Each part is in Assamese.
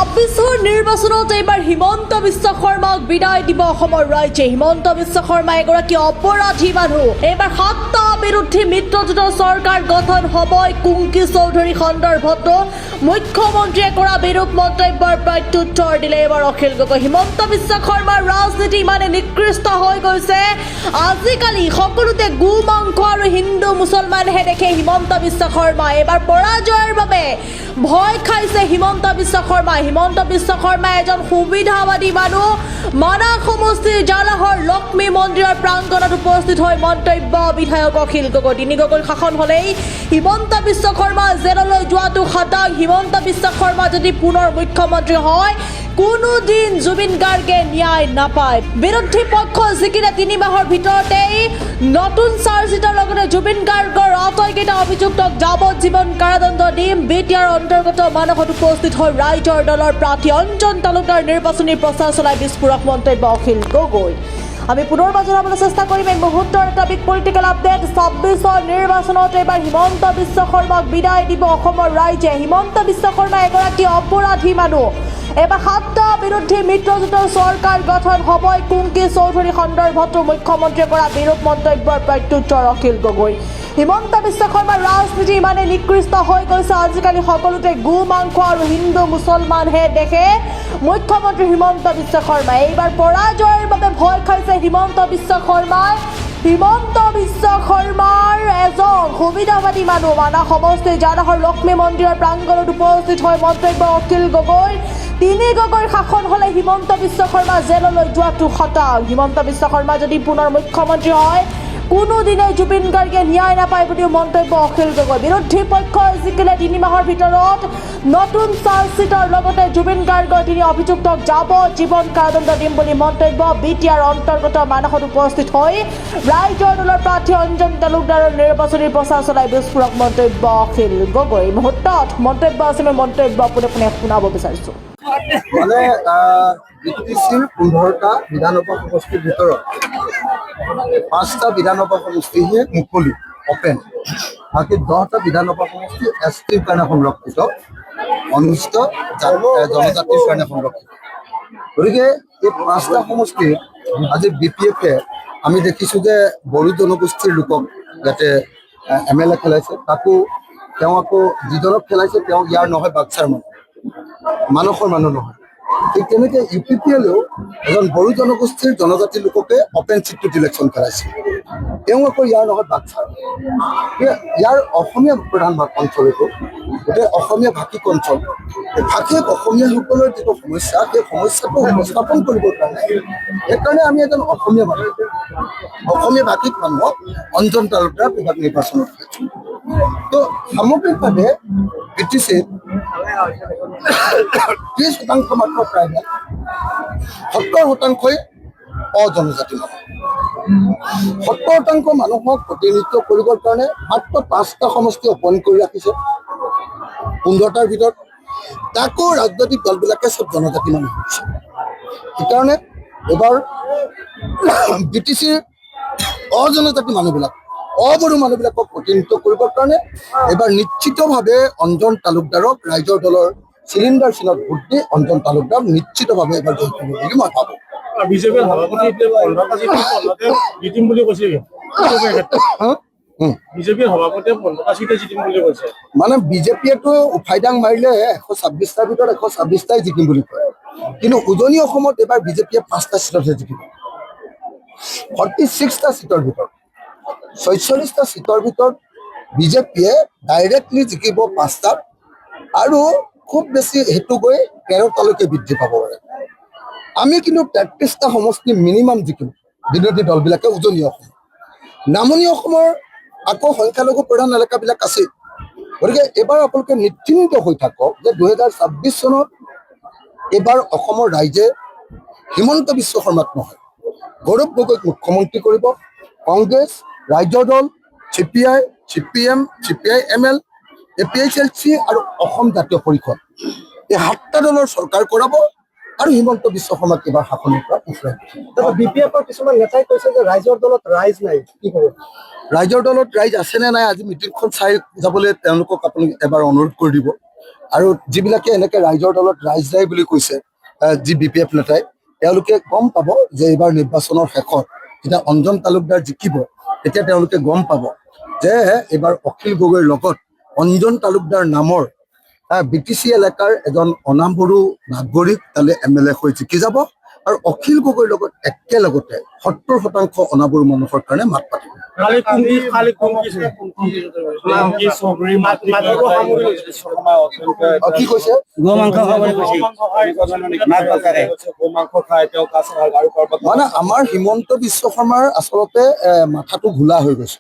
26 নিৰ্বাচনত এইবাৰ হিমন্ত বিশ্ব শৰ্মাক বিদায় দিব অসমৰ ৰাইজে। হিমন্ত বিশ্ব শৰ্মা এগৰাকী অপৰাধী মানুহ। এইবাৰ 7টা বিৰোধী মিত্ৰজোঁটৰ চৰকাৰ গঠন হ'বই। কুংকি চৌধুৰী সন্দৰ্ভতো মুখ্যমন্ত্ৰীয়ে কৰা বিৰূপ মন্তব্যৰ প্ৰত্যুত্তৰ দিলে এইবাৰ অখিল গগৈ। হিমন্ত বিশ্ব শৰ্মাৰ ৰাজনীতি ইমানে নিকৃষ্ট হৈ গৈছে, আজিকালি সকলোতে গো মাংস আৰু হিন্দু মুছলমানহে দেখে হিমন্ত বিশ্ব শৰ্মা। এইবাৰ পৰাজয়ৰ বাবে ভয় খাইছে হিমন্ত বিশ্ব শৰ্মা। হিমন্ত বিশ্ব শৰ্মা এজন সুবিধাবাদী মানুহ। মানাহ সমষ্টিৰ জালাহৰ লক্ষ্মী মন্দিৰৰ প্ৰাংগণত উপস্থিত হৈ মন্তব্য বিধায়ক অখিল গগৈ। তিনি গগৈৰ শাসন হ'লেই হিমন্ত বিশ্ব শৰ্মা জেললৈ যোৱাটো খাটাং। হিমন্ত বিশ্ব শৰ্মা যদি পুনৰ মুখ্যমন্ত্ৰী হয়, কোনোদিন জুবিন গাৰ্গে ন্যায় নাপায়। বিৰোধী পক্ষ জিকিলে 3 মাহৰ ভিতৰতেই নতুন চাৰ্জশ্বিটৰ লগতে জুবিন গাৰ্গৰ আটাইকেইটা অভিযুক্তক যাৱজ্জীৱন কাৰাদণ্ড দিম। বিটিআৰ অন্তৰ্গত মানসত উপস্থিত হৈ ৰাইজৰ দলৰ প্ৰাৰ্থী অঞ্জন তালুকদাৰ নিৰ্বাচনী প্ৰচাৰ চলাই বিস্ফোৰক মন্তব্য অখিল গগৈ। আমি পুনৰ জনাবলৈ চেষ্টা কৰিম এই মুহূৰ্তৰ এটা বিগ পলিটিকেল আপডেট। 26 নিৰ্বাচনত এইবাৰ হিমন্ত বিশ্ব শৰ্মাক বিদায় দিব অসমৰ ৰাইজে। হিমন্ত বিশ্ব শৰ্মা এগৰাকী অপৰাধী মানুহ। এইবাৰ 7টা বিৰোধী মিত্ৰজোঁটৰ চৰকাৰ গঠন হ'বই। কুংকি চৌধুৰী সন্দৰ্ভতো মুখ্যমন্ত্ৰীয়ে কৰা বিৰূপ মন্তব্যৰ প্ৰত্যুত্তৰ অখিল গগৈ। হিমন্ত বিশ্ব শৰ্মাৰ ৰাজনীতি ইমানে নিকৃষ্ট হৈ গৈছে, আজিকালি সকলোতে গো মাংস আৰু হিন্দু মুছলমানহে দেখে মুখ্যমন্ত্ৰী হিমন্ত বিশ্ব শৰ্মাই। এইবাৰ পৰাজয়ৰ বাবে ভয় খাইছে হিমন্ত বিশ্ব শৰ্মাই। হিমন্ত বিশ্ব শৰ্মাৰ এজন সুবিধাবাদী মানুহ। মানাহ সমষ্টিৰ জালাহৰ লক্ষ্মী মন্দিৰৰ প্ৰাংগণত উপস্থিত হৈ মন্তব্য অখিল গগৈ। তিনি গগৈৰ শাসন হ'লে হিমন্ত বিশ্ব শৰ্মা জেললৈ যোৱাটো খাটাং। হিমন্ত বিশ্ব শৰ্মা যদি পুনৰ মুখ্যমন্ত্ৰী হয়, কোনোদিনে জুবিন গাৰ্গে ন্যায় নাপায় বুলিও মন্তব্য অখিল গগৈ। বিৰোধী পক্ষই জিকিলে 3 মাহৰ ভিতৰত নতুন চাৰ্জশ্বিটৰ লগতে জুবিন গাৰ্গৰ 3 অভিযুক্তক যাৱজ্জীৱন কাৰাদণ্ড দিম বুলি মন্তব্য। বিটিআৰ অন্তৰ্গত মানসত উপস্থিত হৈ ৰাইজৰ দলৰ প্ৰাৰ্থী অঞ্জন তালুকদাৰৰ নিৰ্বাচনী প্ৰচাৰ চলাই বিস্ফোৰক মন্তব্য অখিল গগৈ। মুহূৰ্তত মন্তব্য আছে, মই মন্তব্য পোনে শুনাব বিচাৰিছোঁ। মানে বিটিচিৰ 15টা বিধানসভা সমষ্টিৰ ভিতৰত 5টা বিধানসভা সমষ্টিহে মুকলি অপেন, বাকী 10টা বিধানসভা সমষ্টি এছটিৰ কাৰণে সংৰক্ষিত, অনুষ্ঠিত জনজাতিৰ কাৰণে সংৰক্ষিত। গতিকে এই 5টা সমষ্টিৰ আজি BPF-এ আমি দেখিছোঁ যে বড়ো জনগোষ্ঠীৰ লোকক ইয়াতে MLA খেলাইছে। তাকো তেওঁ আকৌ যিজনক খেলাইছে তেওঁ ইয়াৰ নহয়, বাক্সাৰ মানসৰ মানুহ নহয়। ঠিক তেনেকৈ UPPLও এজন বড়ো জনগোষ্ঠীৰ জনজাতি লোককে অপেন চিটটোত ইলেকশ্যন খেলাইছে। তেওঁ আকৌ ইয়াৰ নহয়, বাক্সাৰ। ইয়াৰ অসমীয়া প্ৰধান অঞ্চল এইটো, গোটেই অসমীয়া ভাষিক অঞ্চল। ভাষিক অসমীয়াসকলৰ যিটো সমস্যা, সেই সমস্যাটো উপস্থাপন কৰিবৰ কাৰণে সেইকাৰণে আমি এজন অসমীয়া মানুহ, অসমীয়া ভাষিক মানুহক অঞ্জন তালুকদাৰ বিভাগ নিৰ্বাচনত পাইছোঁ। তো সামগ্ৰিকভাৱে BTCত 30% মাত্ৰ প্ৰাইভেট, 70%ই অজনজাতি মানুহ। 70% মানুহক প্ৰতিনিধিত্ব কৰিবৰ কাৰণে মাত্ৰ 5টা সমষ্টি অপইণ্ট কৰি ৰাখিছে 15টাৰ ভিতৰত। তাকো ৰাজনৈতিক দলবিলাকে চব জনজাতি মানুহ হৈছে। সেইকাৰণে এইবাৰ BTCৰ অজনজাতি মানুহবিলাক, অবড়ো মানুহবিলাকক প্ৰতিনিধিত্ব কৰিবৰ কাৰণে এইবাৰ নিশ্চিতভাৱে অঞ্জন তালুকদাৰক ৰাইজৰ দলৰ চিলিণ্ডাৰ চিনত ভোট দি অঞ্জন তালুকদাৰ নিশ্চিতভাৱে এবাৰ জয় কৰিব বুলি মই ভাবোঁ। বিজেপিৰ সভাপতি জিতিম বুলি কৈছে, বিজেপিৰ সভাপতিয়ে 15টা চিটে জিতিম বুলি কৈছে। মানে বিজেপিয়েতো উফাইদাং মাৰিলে 126টাৰ ভিতৰত 126টাই জিকিম বুলি কয়, কিন্তু উজনি অসমত এইবাৰ বিজেপিয়ে 5টা চিটতহে জিকিব। 46টা চিটৰ ভিতৰত 46টা চিটৰ ভিতৰত বিজেপিয়ে ডাইৰেক্টলি জিকিব 5টাত, আৰু খুব বেছি সেইটো গৈ 13টালৈকে বৃদ্ধি পাব পাৰে। আমি কিন্তু 33টা সমষ্টি মিনিমাম জিকিম বিৰোধী দলবিলাকে উজনি অসম। নামনি অসমৰ আকৌ সংখ্যালঘু প্ৰধান এলেকাবিলাক আছে। গতিকে এইবাৰ আপোনালোকে নিশ্চিন্ত হৈ থাকক যে 2026 চনত এইবাৰ অসমৰ ৰাইজে হিমন্ত বিশ্ব শৰ্মাক নহয়, গৌৰৱ গগৈক মুখ্যমন্ত্ৰী কৰিব। কংগ্ৰেছ, ৰাইজৰ দল, CPI, CPM, CPI-ML, APHLC আৰু অসম জাতীয় পৰিষদ, এই 7টা দলৰ চৰকাৰ কৰাব আৰু হিমন্ত বিশ্ব শৰ্মাক এবাৰ শাসনৰ পৰা উফৰাই। BPF-ৰ কিছুমান নেতাই কৈছে যে ৰাইজৰ দলত ৰাইজ নাই, কি ক'ব? ৰাইজৰ দলত ৰাইজ আছে নে নাই আজি মিটিংখন চাই যাবলৈ তেওঁলোকক আপুনি এবাৰ অনুৰোধ কৰি দিব। আৰু যিবিলাকে এনেকে ৰাইজৰ দলত ৰাইজ যায় বুলি কৈছে যি BPF নেতাই, তেওঁলোকে গম পাব যে এইবাৰ নিৰ্বাচনৰ শেষত যেতিয়া অঞ্জন তালুকদাৰ জিকিব, তেতিয়া তেওঁলোকে গম পাব যে এইবাৰ অখিল গগৈৰ লগত অঞ্জন তালুকদাৰ নামৰ BTC এলেকাৰ এজন অনামবড়ো নাগৰিক তালে MLA হৈ জিকি যাব আৰু অখিল গগৈৰ লগত একেলগতে 70% অনাবড়ো মানুহৰ কাৰণে মাত পাতিব। কি কৈছে? মানে আমাৰ হিমন্ত বিশ্ব শৰ্মাৰ আচলতে মাথাটো ঘোলা হৈ গৈছে।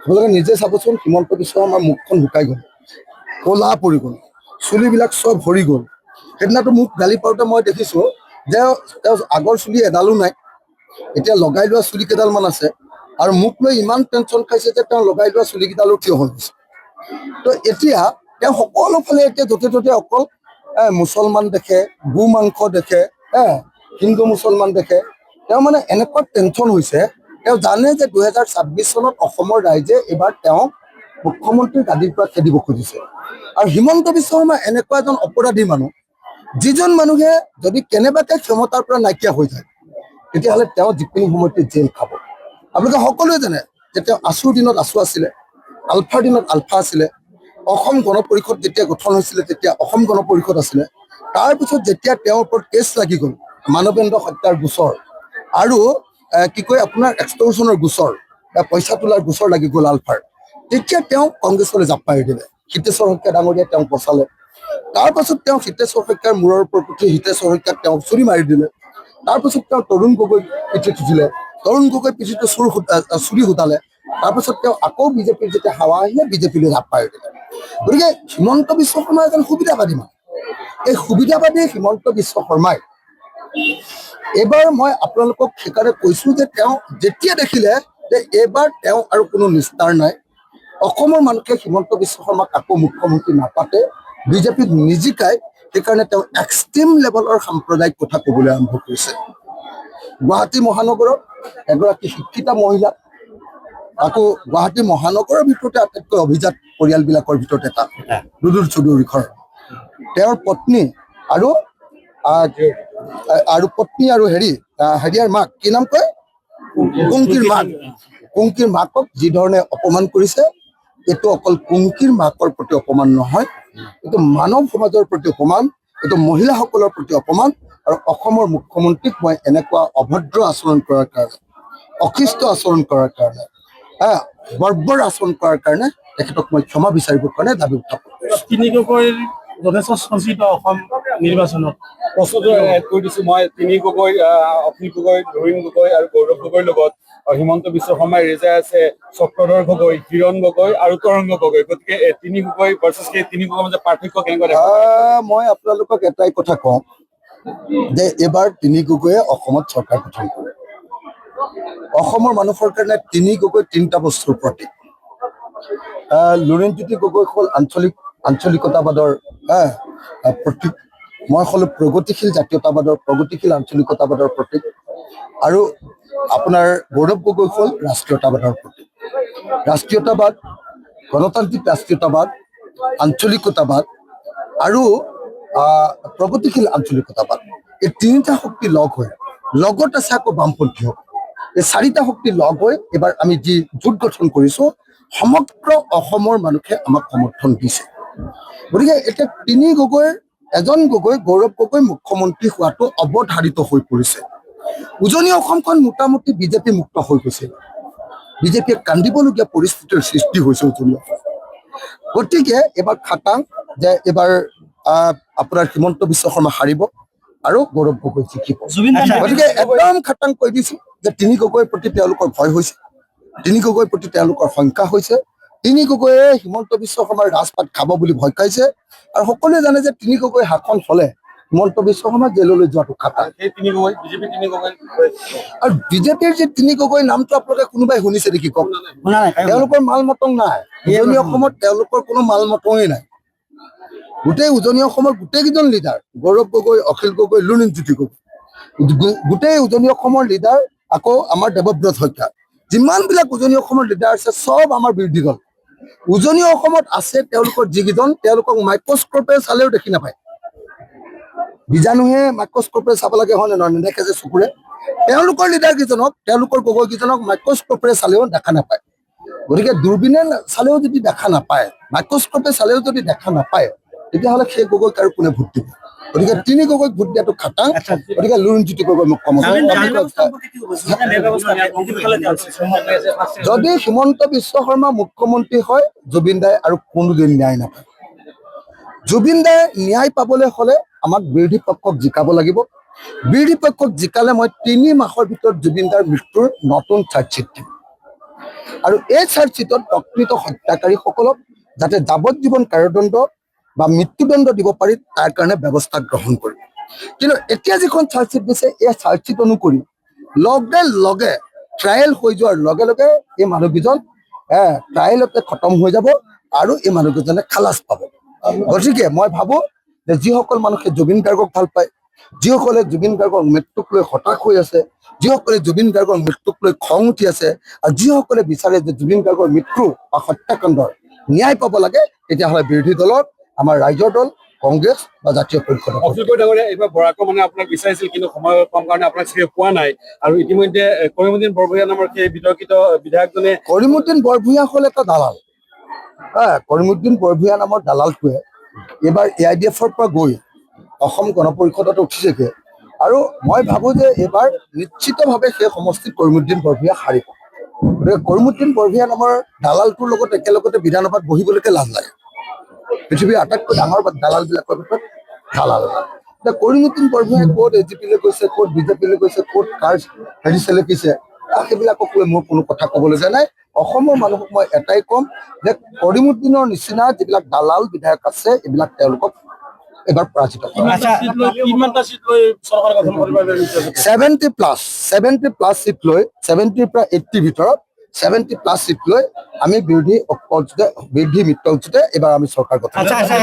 আপোনালোকে নিজে চাবচোন, হিমন্ত বিশ্ব শৰ্মাৰ মুখখন শুকাই গ'ল, ক'লা পৰি গ'ল, চুলিবিলাক চব ভৰি গ'ল। সেইদিনাটো মোক গালি পাৰোঁতে মই দেখিছোঁ যে তেওঁ আগৰ চুলি এডালো নাই, এতিয়া লগাই লোৱা চুলি কেইডালমান আছে আৰু মোক লৈ ইমান টেনশ্যন খাইছে যে তেওঁ লগাই লোৱা চুলিকেইডালো থিয় হৈ গৈছে। তো এতিয়া তেওঁ সকলো ফালে এতিয়া য'তে ত'তে অকল মুছলমান দেখে, গো মাংস দেখে, হিন্দু মুছলমান দেখে। তেওঁ মানে এনেকুৱা টেনশ্যন হৈছে, তেওঁ জানে যে 2026 চনত অসমৰ ৰাইজে এইবাৰ তেওঁক মুখ্যমন্ত্ৰীৰ গাদীৰ পৰা খেদিব খুজিছে। আৰু হিমন্ত বিশ্ব শৰ্মা এনেকুৱা এজন অপৰাধী মানুহ, যিজন মানুহে যদি কেনেবাকৈ ক্ষমতাৰ পৰা নাইকিয়া হৈ যায়, তেতিয়াহ'লে তেওঁ যিকোনো সময়তে জেল খাব। আপোনালোকে সকলোৱে জানে যে তেওঁ আছুৰ দিনত আছু আছিলে, আলফাৰ দিনত আলফা আছিলে, অসম গণ পৰিষদ যেতিয়া গঠন হৈছিলে তেতিয়া অসম গণ পৰিষদ আছিলে। তাৰপিছত যেতিয়া তেওঁৰ ওপৰত কেছ লাগি গ'ল, মানৱেন্দ্ৰ হত্যাৰ গোচৰ আৰু কি কয় আপোনাৰ এক্সটৰ্চনৰ গোচৰ, পইচা তোলাৰ গোচৰ লাগি গ'ল আলফাৰ, তেতিয়া তেওঁ কংগ্ৰেছলৈ জাপ মাৰি দিলে। হিতেশ্বৰ শইকীয়া ডাঙৰীয়াই তেওঁক বচালে। তাৰপাছত তেওঁ হিতেশ্বৰ শইকীয়াৰ মূৰৰ ওপৰত উঠি হিতেশ্বৰ শইকীয়াক তেওঁ চুৰি মাৰি দিলে। তাৰপিছত তেওঁ তৰুণ গগৈ পিঠিত উঠিলে, তৰুণ গগৈ পিঠিটো চুৰি সুতালে। তাৰপিছত তেওঁ আকৌ বিজেপিৰ যেতিয়া হাৱা আহিলে, বিজেপিলৈ জাপ মাৰি দিলে। গতিকে হিমন্ত বিশ্ব শৰ্মা এজন সুবিধাবাদী মানুহ। এই সুবিধাবাদী হিমন্ত বিশ্ব শৰ্মাই এইবাৰ মই আপোনালোকক সেইকাৰণে কৈছোঁ যে তেওঁ যেতিয়া দেখিলে যে এইবাৰ তেওঁ আৰু কোনো নিস্তাৰ নাই, অসমৰ মানুহে হিমন্ত বিশ্ব শৰ্মাক আকৌ মুখ্যমন্ত্ৰী নাপাতে, বিজেপিত নিজিকায়, সেইকাৰণে তেওঁ এক্সট্ৰিম লেভেলৰ সাম্প্ৰদায়িক কথা ক'বলৈ আৰম্ভ কৰিছে। গুৱাহাটী মহানগৰত এগৰাকী শিক্ষিতা মহিলা, আকৌ গুৱাহাটী মহানগৰৰ ভিতৰতে আটাইতকৈ অভিজাত পৰিয়ালবিলাকৰ ভিতৰত এটা দুদুল চৌধুৰী ঘৰ, তেওঁৰ পত্নী আৰু হেৰিয়াৰ মাক, কি নাম কয়, কুংকিৰ মাকক যি ধৰণে অপমান কৰিছে, এইটো অকল কুংকিৰ মাকৰ প্ৰতি অপমান নহয়, এইটো মানৱ সমাজৰ প্ৰতি অপমান, এইটো মহিলাসকলৰ প্ৰতি অপমান। আৰু অসমৰ মুখ্যমন্ত্ৰীক মই এনেকুৱা অভদ্ৰ আচৰণ কৰাৰ কাৰণে, অশিষ্ট আচৰণ কৰাৰ কাৰণে, বৰ্বৰ আচৰণ কৰাৰ কাৰণে তেখেতক মই ক্ষমা বিচাৰিবৰ কাৰণে দাবী উত্থাপন কৰিছোঁ। তিনি গগৈৰ যথেষ্ট চৰ্চিত অসম নিৰ্বাচনত প্ৰশ্নটো এড কৰি দিছোঁ মই। তিনি গগৈ, অখিল গগৈ, নৰীন গগৈ আৰু গৌৰৱ গগৈৰ লগত হিমন্ত বিশ্ব শৰ্মাই ৰেজাই আছে চক্ৰধৰ গগৈ, হিৰণ গগৈ আৰু তৰংগ গগৈ। গতিকে তিনি গগৈ ভাৰ্চেছ তিনি গগৈৰ মাজত পাৰ্থক্য কেনেকুৱা দেখা? মই আপোনালোকক এটাই কথা কওঁ যে এইবাৰ তিনি গগৈয়ে অসমত চৰকাৰ গঠন কৰে। অসমৰ মানুহৰ কাৰণে তিনি গগৈ তিনিটা বস্তুৰ প্ৰতীক। লুৰিণজ্যোতি গগৈ হ'ল আঞ্চলিকতাবাদৰ প্ৰতীক, মই হ'লোঁ প্ৰগতিশীল জাতীয়তাবাদৰ, প্ৰগতিশীল আঞ্চলিকতাবাদৰ প্ৰতীক, আৰু আপোনাৰ গৌৰৱ গগৈ হ'ল ৰাষ্ট্ৰীয়তাবাদৰ প্ৰতীক। ৰাষ্ট্ৰীয়তাবাদ, গণতান্ত্ৰিক ৰাষ্ট্ৰীয়তাবাদ, আঞ্চলিকতাবাদ আৰু প্ৰগতিশীল আঞ্চলিকতাবাদ, এই তিনিটা শক্তি লগ হৈ, লগত আছে আকৌ বামপন্থী শক্তি, এই চাৰিটা শক্তি লগ হৈ এইবাৰ আমি যি জোঁট গঠন কৰিছোঁ, সমগ্ৰ অসমৰ মানুহে আমাক সমৰ্থন দিছে। গতিকে এতিয়া তিনি গগৈৰ এজন গগৈ, গৌৰৱ গগৈ মুখ্যমন্ত্ৰী হোৱাটো অৱধাৰিত হৈ পৰিছে। উজনি অসমখন মোটামুটি বিজেপি মুক্ত হৈ গৈছে। বিজেপিয়ে কান্দিবলগীয়া পৰিস্থিতিৰ সৃষ্টি হৈছে উজনি অসম। গতিকে এইবাৰ খাটাং যে এইবাৰ আপোনাৰ হিমন্ত বিশ্ব শৰ্মা হাৰিব আৰু গৌৰৱ গগৈ জিকিব। গতিকে একদম খাটাং কৈ দিছোঁ যে তিনি গগৈৰ প্ৰতি তেওঁলোকৰ ভয় হৈছে, তিনি গগৈৰ প্ৰতি তেওঁলোকৰ শংকা হৈছে, তিনি গগৈয়ে হিমন্ত বিশ্ব শৰ্মাৰ ৰাজপাত খাব বুলি ভয় খাইছে। আৰু সকলোৱে জানে যে তিনি গগৈ শাসন হ'লে হিমন্ত বিশ্ব শৰ্মা জেললৈ যোৱাটো খাটাং। আৰু বিজেপিৰ যে তিনি গগৈ নামটো আপোনালোকে কোনোবাই শুনিছে নেকি কওক? তেওঁলোকৰ মাল মটং নাই। উজনি অসমত তেওঁলোকৰ কোনো মাল মটঙেই নাই। গোটেই উজনি অসমৰ গোটেইকেইজন লিডাৰ, গৌৰৱ গগৈ, অখিল গগৈ, লুৰিণজ্যোতি গগৈ, গোটেই উজনি অসমৰ লিডাৰ, আকৌ আমাৰ দেৱব্ৰত শইকীয়া, যিমানবিলাক উজনি অসমৰ লিডাৰ আছে চব আমাৰ বিৰোধী দল। উজনি অসমত আছে তেওঁলোকৰ যিকেইজন তেওঁলোকক মাইক্ৰস্কোপে চালেও দেখি নাপায়। বীজাণুহে মাইক্ৰস্কোপে চাব লাগে হয় নে নহয়, নেদেখে যে চকুৰে। তেওঁলোকৰ লিডাৰ কেইজনক তেওঁলোকৰ গগৈ কেইজনক মাইক্ৰস্কোপে চালেও দেখা নাপায়। গতিকে দূৰবীণে চালেও যদি দেখা নাপায়, মাইক্ৰস্কোপে চালেও যদি দেখা নাপায়, তেতিয়াহ'লে সেই গগৈক আৰু কোনে ভোট দিব? গতিকে তিনি গগৈক ভোট দিয়াটো খাটাং। গতিকে লুৰিণজ্যোতি গগৈ মোক কম। যদি হিমন্ত বিশ্ব শৰ্মা মুখ্যমন্ত্ৰী হয়, জুবিন দাই আৰু কোনোদিন ন্যায় নাপায়। জুবিন দাই ন্যায় পাবলৈ হ'লে আমাক বিৰোধী পক্ষক জিকাব লাগিব। বিৰোধী পক্ষক জিকালে মই 3 মাহৰ ভিতৰত জুবিন দাৰ মৃত্যুৰ নতুন চাৰ্জশ্বিট দিম। আৰু এই চাৰ্জশ্বিটত প্ৰকৃত হত্যাকাৰীসকলক যাতে যাৱজ্জীৱন কাৰাদণ্ড বা মৃত্যুদণ্ড দিব পাৰি তাৰ কাৰণে ব্যৱস্থা গ্ৰহণ কৰিম। কিন্তু এতিয়া যিখন চাৰ্জশ্বিট দিছে, এই চাৰ্জশ্বিট অনুসৰি লগে লগে ট্ৰায়েল হৈ যোৱাৰ লগে লগে এই মানুহকেইজন ট্ৰায়েলতে খতম হৈ যাব আৰু এই মানুহকেইজনে খালাচ পাব। গতিকে মই ভাবোঁ যে যিসকল মানুহে জুবিন গাৰ্গক ভাল পায়, যিসকলে জুবিন গাৰ্গৰ মৃত্যুক লৈ হতাশ হৈ আছে, যিসকলে জুবিন গাৰ্গৰ মৃত্যুক লৈ খং উঠি আছে, আৰু যিসকলে বিচাৰে যে জুবিন গাৰ্গৰ মৃত্যু বা হত্যাকাণ্ডৰ ন্যায় পাব লাগে, তেতিয়াহ'লে বিৰোধী দলৰ আমাৰ ৰাইজৰ দল কংগ্ৰেছ বা জাতীয় পৰিষদ। অখিল গগৈ ডাঙৰীয়া, এইবাৰ বৰাকৰ মানে আপোনাক বিচাৰিছিল, কিন্তু সময় কম কাৰণে আপোনাক চাগে পোৱা নাই। আৰু ইতিমধ্যে কৰিমুদ্দিন বৰভূঞা নামৰ সেই বিতৰ্কিত বিধায়কজনে, কৰিমুদ্দিন বৰভূঞা হ'ল এটা দালাল। কৰিমুদ্দিন বৰভূঞা নামৰ দালালটোৱে এইবাৰ AIDF-ৰ পৰা গৈ অসম গণ পৰিষদত উঠিছেগৈ। আৰু মই ভাবোঁ যে এইবাৰ নিশ্চিতভাৱে সেই সমষ্টিত কৰিমুদ্দিন বৰভূঞা হাৰিব। গতিকে কৰিমুদ্দিন বৰভূঞা নামৰ দালালটোৰ লগত একেলগতে বিধানসভাত বহিবলৈকে লাজ লাগে। পৃথিৱীৰ আটাইতকৈ ডাঙৰ দালালবিলাকৰ ভিতৰত দালাল। এতিয়া কৰিমুদ্দিন বৰভূঞাই ক'ত AGP-লৈ গৈছে, ক'ত BJP-লৈ গৈছে, ক'ত কাৰ চেলেকিছে, সেইবিলাকক লৈ মোৰ কোনো কথা ক'বলগীয়া নাই। অসমৰ মানুহক মই এটাই ক'ম যে কৰিমুদ্দিনৰ নিচিনা যিবিলাক দালাল বিধায়ক আছে, এইবিলাক তেওঁলোকক এবাৰ পৰাজিত কৰক। 70+ চিট লৈ 70ৰ পৰা 80 ভিতৰত 70+ চিট লৈ আমি বিৰোধী মিত্ৰজোঁটে এইবাৰ আমি চৰকাৰ গঠন কৰিম।